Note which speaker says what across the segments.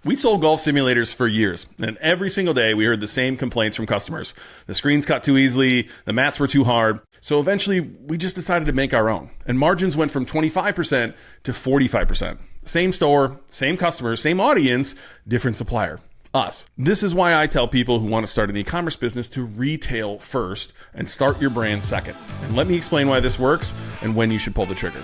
Speaker 1: We sold golf simulators for years, and every single day we heard the same complaints from customers. The screens cut too easily, the mats were too hard. So eventually we just decided to make our own, and margins went from 25% to 45%. Same store, same customers, same audience, different supplier. Us. This is why I tell people who want to start an e-commerce business to retail first and start your brand second. And let me explain why this works and when you should pull the trigger.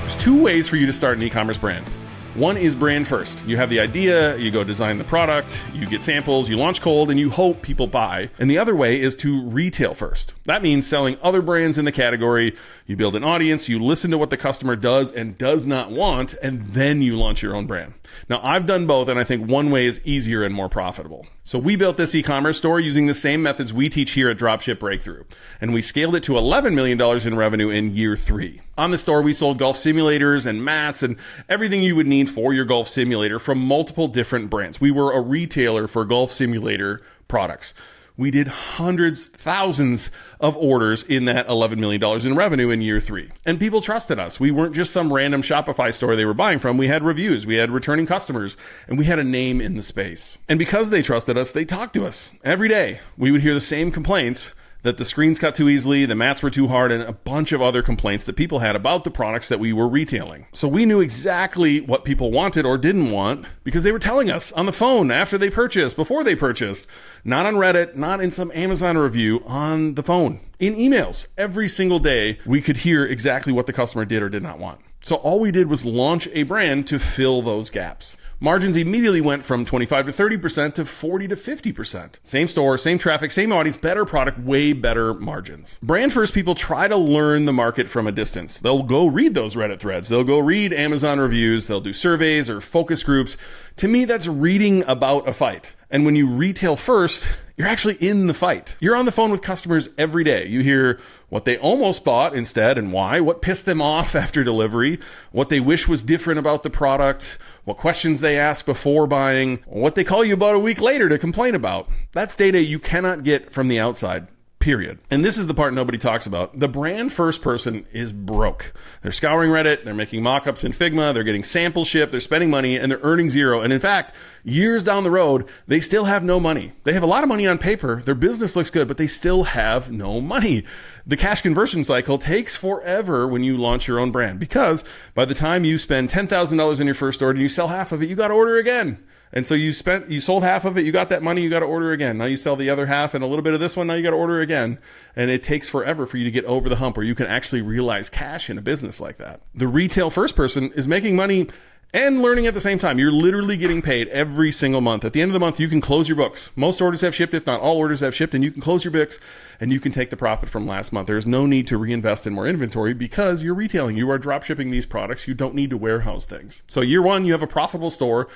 Speaker 1: There's two ways for you to start an e-commerce brand. One is brand first. You have the idea, you go design the product, you get samples, you launch cold, and you hope people buy. And the other way is to retail first. That means selling other brands in the category. You build an audience, you listen to what the customer does and does not want, and then you launch your own brand. Now, I've done both, and I think one way is easier and more profitable. So we built this e-commerce store using the same methods we teach here at Dropship Breakthru, and we scaled it to $11 million in revenue in year 3. On the store, we sold golf simulators and mats and everything you would need for your golf simulator from multiple different brands. We were a retailer for golf simulator products. We did hundreds, thousands of orders in that $11 million in revenue in year 3. And people trusted us. We weren't just some random Shopify store they were buying from. We had reviews, we had returning customers, and we had a name in the space. And because they trusted us, they talked to us every day. We would hear the same complaints that the screens cut too easily, the mats were too hard, and a bunch of other complaints that people had about the products that we were retailing. So we knew exactly what people wanted or didn't want because they were telling us on the phone after they purchased, before they purchased, not on Reddit, not in some Amazon review, on the phone, in emails. Every single day, we could hear exactly what the customer did or did not want. So all we did was launch a brand to fill those gaps. Margins immediately went from 25 to 30% to 40 to 50%. Same store, same traffic, same audience, better product, way better margins. Brand first people try to learn the market from a distance. They'll go read those Reddit threads. They'll go read Amazon reviews. They'll do surveys or focus groups. To me, that's reading about a fight. And when you retail first, you're actually in the fight. You're on the phone with customers every day. You hear what they almost bought instead and why, what pissed them off after delivery, what they wish was different about the product, what questions they ask before buying, what they call you about a week later to complain about. That's data you cannot get from the outside. Period. And this is the part nobody talks about. The brand first person is broke. They're scouring Reddit, they're making mock-ups in Figma, they're getting sample shipped, they're spending money, and they're earning zero. And in fact, years down the road, they still have no money. They have a lot of money on paper, their business looks good, but they still have no money. The cash conversion cycle takes forever when you launch your own brand because by the time you spend $10,000 in your first order and you sell half of it, you got to order again. And so you sold half of it, you got that money, you got to order again. Now you sell the other half and a little bit of this one, now you got to order again. And it takes forever for you to get over the hump where you can actually realize cash in a business like that. The retail first person is making money and learning at the same time. You're literally getting paid every single month. At the end of the month, you can close your books. Most orders have shipped, if not all orders have shipped, and you can close your books and you can take the profit from last month. There's no need to reinvest in more inventory because you're retailing. You are drop shipping these products. You don't need to warehouse things. So year 1, you have a profitable store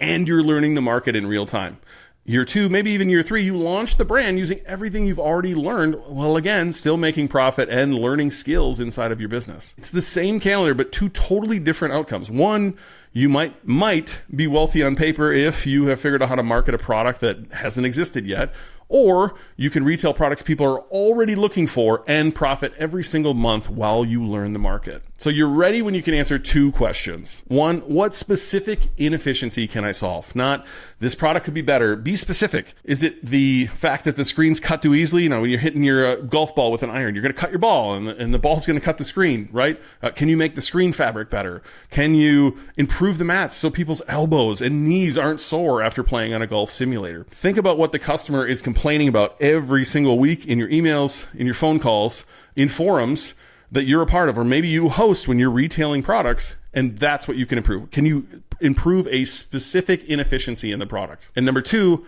Speaker 1: and you're learning the market in real time. Year 2, maybe even year 3, you launch the brand using everything you've already learned, while again, still making profit and learning skills inside of your business. It's the same calendar, but 2 totally different outcomes. One, you might be wealthy on paper if you have figured out how to market a product that hasn't existed yet, or you can retail products people are already looking for and profit every single month while you learn the market. So you're ready when you can answer 2 questions. 1, what specific inefficiency can I solve? Not this product could be better. Be specific. Is it the fact that the screen's cut too easily? You know, when you're hitting your golf ball with an iron, you're going to cut your ball and the ball's going to cut the screen, right? Can you make the screen fabric better? Can you improve the mats so people's elbows and knees aren't sore after playing on a golf simulator? Think about what the customer is complaining about every single week in your emails, in your phone calls, in forums that you're a part of, or maybe you host when you're retailing products, and that's what you can improve. Can you improve a specific inefficiency in the product? And number 2,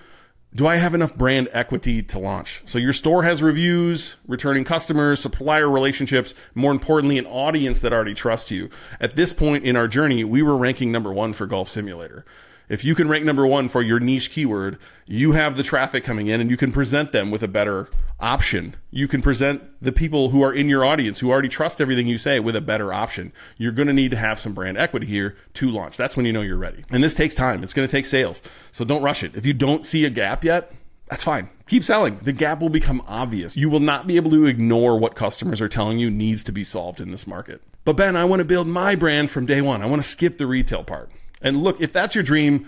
Speaker 1: do I have enough brand equity to launch? So your store has reviews, returning customers, supplier relationships, more importantly, an audience that already trusts you. At this point in our journey, we were ranking number 1 for golf simulator. If you can rank number 1 for your niche keyword, you have the traffic coming in and you can present them with a better option. You can present the people who are in your audience who already trust everything you say with a better option. You're going to need to have some brand equity here to launch. That's when you know you're ready. And this takes time. It's going to take sales. So don't rush it. If you don't see a gap yet, that's fine. Keep selling. The gap will become obvious. You will not be able to ignore what customers are telling you needs to be solved in this market. But Ben, I want to build my brand from day one. I want to skip the retail part. And look, if that's your dream,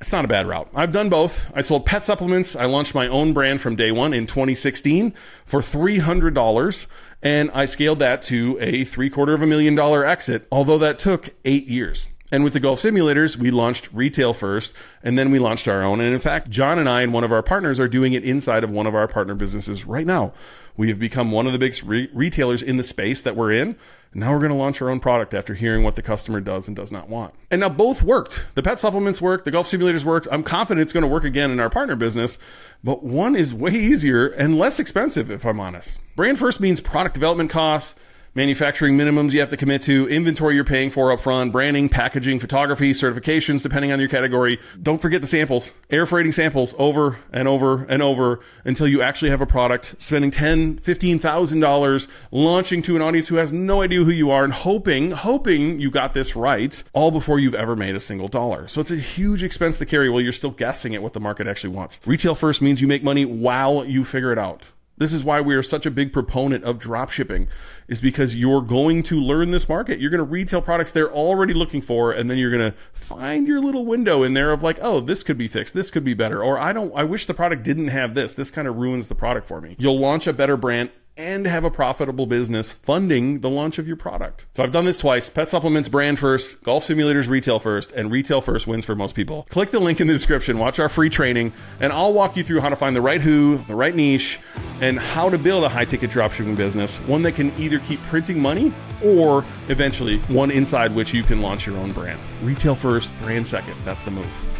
Speaker 1: it's not a bad route. I've done both. I sold pet supplements. I launched my own brand from day one in 2016 for $300. And I scaled that to a $750,000 exit, although that took 8 years. And with the golf simulators, we launched retail first, and then we launched our own. And in fact, John and I and one of our partners are doing it inside of one of our partner businesses right now. We have become one of the biggest retailers in the space that we're in. And now we're going to launch our own product after hearing what the customer does and does not want. And now both worked. The pet supplements worked. The golf simulators worked. I'm confident it's going to work again in our partner business, but one is way easier and less expensive, if I'm honest. Brand first means product development costs, manufacturing minimums you have to commit to, inventory you're paying for upfront, branding, packaging, photography, certifications, depending on your category. Don't forget the samples, air freighting samples over and over and over until you actually have a product, spending $10,000, $15,000, launching to an audience who has no idea who you are and hoping you got this right, all before you've ever made a single dollar. So it's a huge expense to carry while you're still guessing at what the market actually wants. Retail first means you make money while you figure it out. This is why we are such a big proponent of dropshipping, is because you're going to learn this market. You're going to retail products they're already looking for, and then you're going to find your little window in there of like, oh, this could be fixed. This could be better. Or I wish the product didn't have this. This kind of ruins the product for me. You'll launch a better brand and have a profitable business funding the launch of your product. So I've done this twice. Pet supplements, brand first, golf simulators, retail first, and retail first wins for most people. Click the link in the description, watch our free training, and I'll walk you through how to find the right who, the right niche, and how to build a high-ticket dropshipping business, one that can either keep printing money or eventually one inside which you can launch your own brand. Retail first, brand second. That's the move.